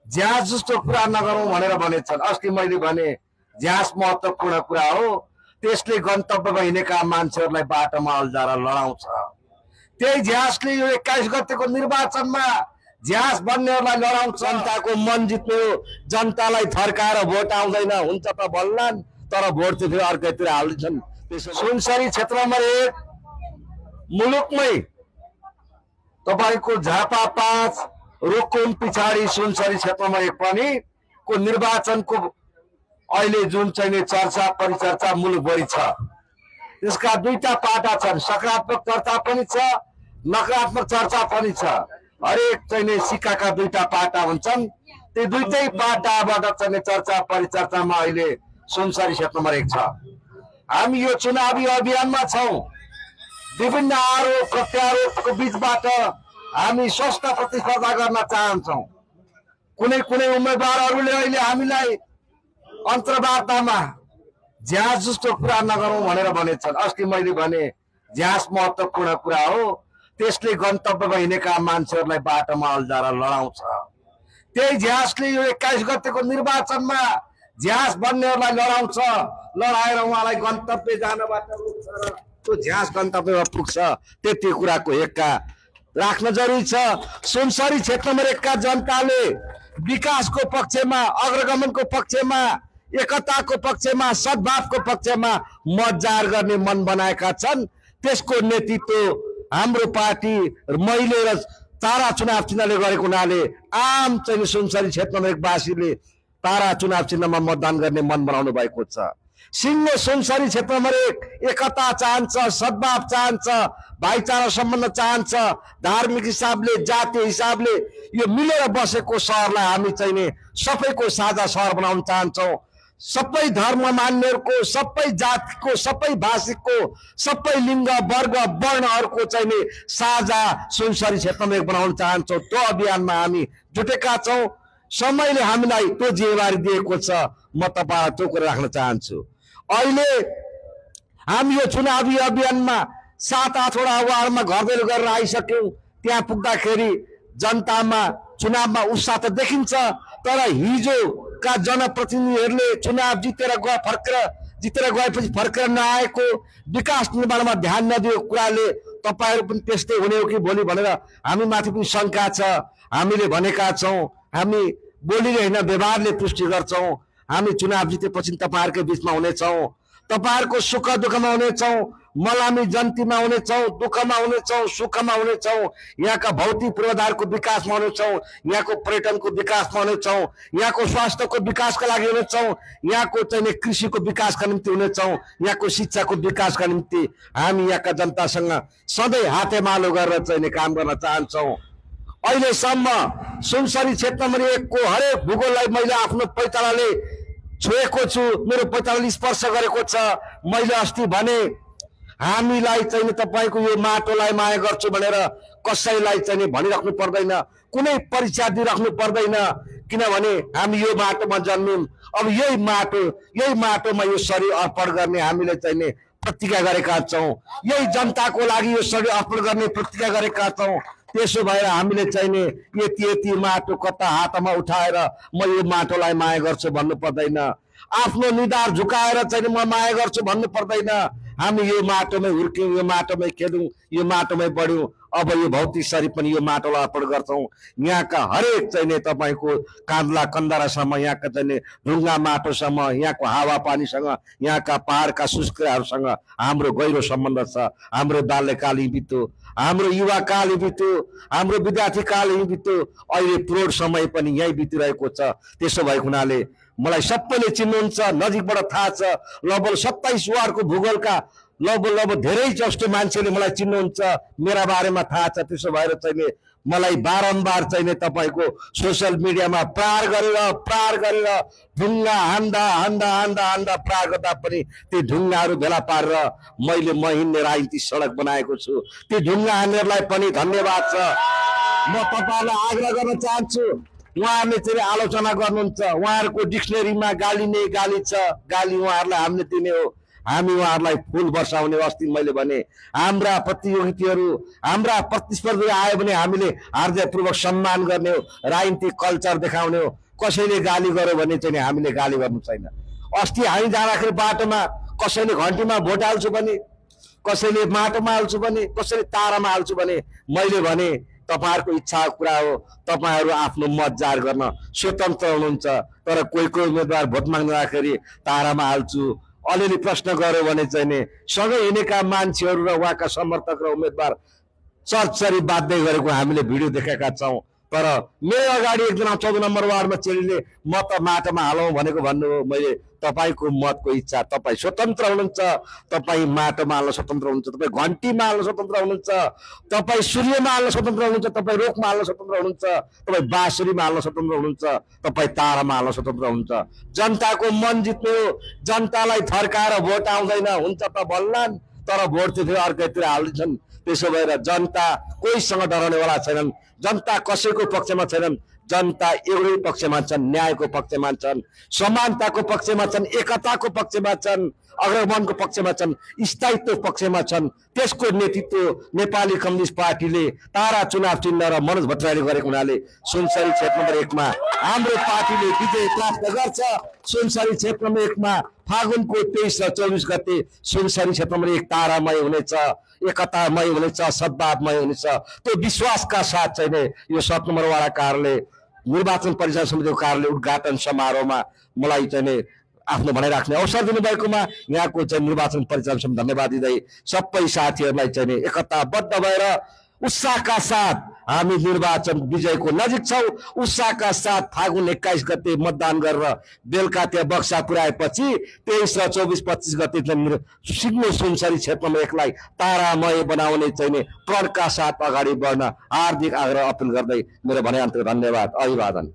जहाज जस्तो कुरा नगरौँ भनेर भनेछन्। अस्ति मैले भने जहाज महत्त्वपूर्ण कुरा हो, त्यसले गन्तव्यमा हिँडेका मान्छेहरूलाई बाटोमा अल्झाएर लडाउँछ। त्यही जहाजले यो 21 गतेको निर्वाचनमा जहाज बन्नेहरूलाई लडाउँछ। जनताको मन जित्ने हो, जनतालाई थर्काएर भोट आउँदैन। हुन्छ त भन्लान्, तर भोट चाहिँ फेरि अर्कैतिर हालिदिन्छन्। सुनसरी क्षेत्र नम्बर 1 मुलुकमै तपाईको झापा 5 रुकुम पछाडि सुनसरी क्षेत्र नम्बर 1 पनि को निर्वाचनको अहिले जुन चाहिँ चर्चा परिचर्चा मुलुकभरि छ। त्यसका दुईटा पाटा छन्, सकारात्मक चर्चा पनि छ, नकारात्मक चर्चा पनि छ। हरेक चाहिँ सिक्काका दुईटा पाटा हुन्छन्। ती दुईटै पाटाबाट चाहिँ चर्चा परिचर्चामा अहिले सुनसरी क्षेत्र नम्बर 1 छ। हामी यो चुनावी अभियानमा छौं। विभिन्न आरोप प्रत्यारोपको बीचबाट हामी स्वस्थ प्रतिस्पर्धा गर्न चाहन्छौं। कुनै कुनै उम्मेदवारहरूले अहिले हामीलाई अन्तर्वार्तामा जहाज जस्तो कुरा नगरौँ भनेर भनेछन्। अस्ति मैले भने जहाज महत्त्वपूर्ण कुरा हो, त्यसले गन्तव्यमा हिँडेका मान्छेहरूलाई बाटोमा अल्झाएर लडाउँछ। त्यही जहाजले यो 21 गतेको निर्वाचनमा जहाज बन्नेहरूलाई लडाउँछ। लडाएर उहाँलाई गन्तव्य जानबाट रोक्छ र त्यो जहाज गन्तव्यमा पुग्छ। त्यति कुराको हेक्का राख्न जरुरी छ। सुनसरी क्षेत्र नम्बर 1 का जनताले विकासको पक्षमा, अग्रगमनको पक्षमा, एकताको पक्षमा, सद्भावको पक्षमा मत जाहेर गर्ने मन बनाएका छन्। त्यसको नेतृत्व हाम्रो पार्टी मैले र तारा चुनाव चिन्हले गरेको हुनाले आम चाहिँ सुनसरी क्षेत्र नम्बर 1 वासीले तारा चुनाव चिन्हमा मतदान गर्ने मन बनाउनु भएको छ। सिङ्गो सुनसरी क्षेत्र नम्बर 1 एकता चाहन्छ, सद्भाव चाहन्छ, भाइचारा सम्बन्ध चाहन्छ। धार्मिक हिसाबले, जातीय हिसाबले यो मिलेर बसेको सहरलाई हामी चाहिँ सबैको साझा सहर बनाउन चाहन्छौँ। सबै धर्म मान्नेहरूको, सबै जातिको, सबै भाषिकको, सबै लिङ्ग वर्ग वर्णहरूको चाहिँ साझा सुनसरी क्षेत्रमा 1 बनाउन चाहन्छौँ। त्यो अभियानमा हामी जुटेका छौँ। समयले हामीलाई त्यो जिम्मेवारी दिएको छ। म तपाईलाई त्यो कुरा राख्न चाहन्छु। अहिले हामी यो चुनावी अभियानमा 7-8 वटा वार्डमा घरबेर गरेर आइसक्यौँ। त्यहाँ पुग्दाखेरि जनतामा चुनावमा उत्साह त देखिन्छ, तर हिजोका जनप्रतिनिधिहरूले चुनाव जितेर गएपछि फर्केर नआएको, विकास निर्माणमा ध्यान नदिएको कुराले तपाईहरु पनि त्यस्तै हुने हो कि भोलि भनेर हामी माथि पनि शंका छ। हामीले भनेका छौं, हामी बोलीले हैन व्यवहारले पुष्टि गर्छौं। हामी चुनाव जितेपछि तपाईहरुकै बीचमा हुनेछौं, तपाईहरुको सुख दुःखमा हुनेछौं, मलामी जन्तीमा हुनेछौं, दुःखमा हुनेछौं, सुखमा हुनेछौं, यहाँका भौतिक पूर्वाधारको विकासमा हुनेछौं, यहाँको पर्यटनको विकासमा हुनेछौं, यहाँको स्वास्थ्यको विकासका लागि हुनेछौं, यहाँको चाहिँ कृषिको विकासका निम्ति हुनेछौं, यहाँको शिक्षाको विकासका निम्ति हामी यहाँका जनतासँग सधैँ हातेमालो गरेर चाहिँ काम गर्न चाहन्छौं। अहिलेसम्म सुनसरी क्षेत्र नम्बर 1 को हरेक भूगोललाई मैले आफ्नो पैतालाले छोएको छु, मेरो पैतालाले स्पर्श गरेको छ। मैले अस्ति भने हामीलाई चाहिँ तपाईको यो माटोलाई माया गर्छु भनेर कसैलाई चाहिँ भनिराख्नु पर्दैन, कुनै परीक्षा दिइराख्नु पर्दैन, किनभने हामी यो माटोमा जन्म्यौं। अब यही माटोमा यो शरीर अर्पण गर्ने हामीले चाहिँ प्रतिज्ञा गरेका छौं। यही जनताको लागि यो शरीर अर्पण गर्ने प्रतिज्ञा गरेका छौं। त्यसो भएर हामीले चाहिँ यति माटो कता हातमा उठाएर म यो माटोलाई माया गर्छु भन्नु पर्दैन, आफ्नो निधार झुकाएर चाहिँ म माया गर्छु भन्नु पर्दैन। हामी यो माटोमै हुर्क्यौं, यो माटोमै खेल्यौं, यो माटोमै बढ्यौं। अब यो भौतिक शरीर पनि यो माटोलाई अर्पण गर्छौं। यहाँका हरेक चाहिँ तपाईको कान्ला कन्दरासम्म, यहाँका चाहिँ ढुङ्गा माटोसम्म, यहाँको हावापानीसँग, यहाँका पहाडका शुष्कहरूसँग हाम्रो गहिरो सम्बन्ध छ। हाम्रो बाल्यकाल बित्यो, हाम्रो युवा काल बित्यो, हाम्रो विद्यार्थी काल बित्यो, अहिले प्रौढ समय पनि यही बितिरहेको छ। त्यसो भएको हुनाले मलाई सबैले चिन्नुहुन्छ, नजिकबाट थाहा छ। लगभग 27 वार्डको भूगोलका लगभग धेरै जस्तो मान्छेले मलाई चिन्नुहुन्छ, मेरा बारेमा थाहा छ। त्यसो भएर चाहिँ मलाई बारम्बार चाहिँ तपाईको सोशल मिडियामा प्रहार गरेर ढुङ्गा हान्दा प्रहार गर्दा पनि ती ढुङ्गाहरू भेला पारेर मैले म हिँड्ने राजनीतिक सडक बनाएको छु। ती ढुङ्गा हान्नेहरूलाई पनि धन्यवाद छ। म तपाईलाई आग्रह गर्न चाहन्छु, उहाँहरूले चाहिँ आलोचना गर्नुहुन्छ, उहाँहरूको डिक्सनरीमा गाली नै गाली छ, गाली उहाँहरूलाई हामीले दिने हो। हामी उहाँहरूलाई फुल वर्षाउने। अस्ति मैले भने हाम्रा प्रतियोगिताहरू हाम्रा प्रतिस्पर्धी आयो भने हामीले हृदयपूर्वक सम्मान गर्ने हो, राजनीतिक कल्चर देखाउने हो। कसैले गाली गर्यो भने चाहिँ हामीले गाली गर्नु छैन। अस्ति हामी जाँदाखेरि बाटोमा कसैले घन्टीमा भोट हाल्छु भने, कसैले माटोमा हाल्छु भने, कसैले तारामा हाल्छु भने मैले भने तपाईहरुको इच्छाको कुरा हो, तपाईहरु आफ्नो मत जाहेर गर्न स्वतन्त्र हुनुहुन्छ। तर कोही कोही उम्मेदवार भोट माग्न जाँदाखेरि तारामा हाल्छु, अलिअलि प्रश्न गर्यो भने चाहिँ नि सँगै हिँडेका मान्छेहरू र उहाँका समर्थक र उम्मेदवार चरचरी बाध्य गरेको हामीले भिडियो देखेका छौं। तर मेरो अगाडि एकजना 14 नम्बर वार्डमा चेलीले म त माटोमा हालौं भनेको भन्नुभयो। मैले तपाईको मतको इच्छा, तपाई स्वतन्त्र हुनुहुन्छ, तपाई माटोमा हाल्न स्वतन्त्र हुनुहुन्छ, तपाई घन्टीमा हाल्न स्वतन्त्र हुनुहुन्छ, तपाई सूर्यमा हाल्न स्वतन्त्र हुनुहुन्छ, तपाई रुखमा हाल्न स्वतन्त्र हुनुहुन्छ, तपाई बाँसुरीमा हाल्न स्वतन्त्र हुनुहुन्छ, तपाई तारामा हाल्न स्वतन्त्र हुनुहुन्छ। जनताको मन जित्नु हो, जनतालाई थर्काएर भोट आउँदैन। हुन्छ त बल्लान्, तर भोट चाहिँ फेरि अर्कैतिर हाल्छन्। त्यसो भएर जनता कोहीसँग डराउनेवाला छैनन्, जनता कसैको पक्षमा छैनन्। जनता एउटै पक्षमा छन्, न्यायको पक्षमा छन्, समानताको पक्षमा छन्, एकताको पक्षमा छन्, अग्रगमनको पक्षमा छन्, स्थायित्व पक्षमा छन्। त्यसको नेतृत्व नेपाली कम्युनिस्ट पार्टीले तारा चुनाव चिन्ह र मनोज भट्टराईले गरेको हुनाले सुनसरी क्षेत्र नम्बर 1 मा हाम्रो पार्टीले विजय प्राप्त गर्छ। सुनसरी क्षेत्र नम्बर 1 मा फागुनको 23 र 24 गते सुनसरी क्षेत्र नम्बर 1 तारामय हुनेछ, एकतामय हुनेछ, सद्भावमय हुनेछ। त्यो विश्वासका साथ चाहिँ यो 7 नम्बर वाडा कार्यालय निर्वाचन परिचालन समितिको कार्यालय उद्घाटन समारोहमा मलाई चाहिँ आफ्नो भनाइ राख्ने अवसर दिनुभएकोमा यहाँको चाहिँ निर्वाचन परिचालन समिति धन्यवाद दिँदै सबै साथीहरूलाई चाहिँ एकताबद्ध भएर उत्साहका साथ हामी निर्वाचन विजयको नजिक छौं। उत्साहका साथ फागुन 21 गते मतदान गरेर बेलुका त्यहाँ बक्सा पुर्याएपछि 23 र 24 25 गते सिग्नो सुनसरी क्षेत्र नम्बर 1 लाई तारामय बनाउने चाहिँ प्रणका साथ अगाडि बढ्न हार्दिक आग्रह अपिल गर्दै मेरो भनाइ अन्त धन्यवाद, अभिवादन।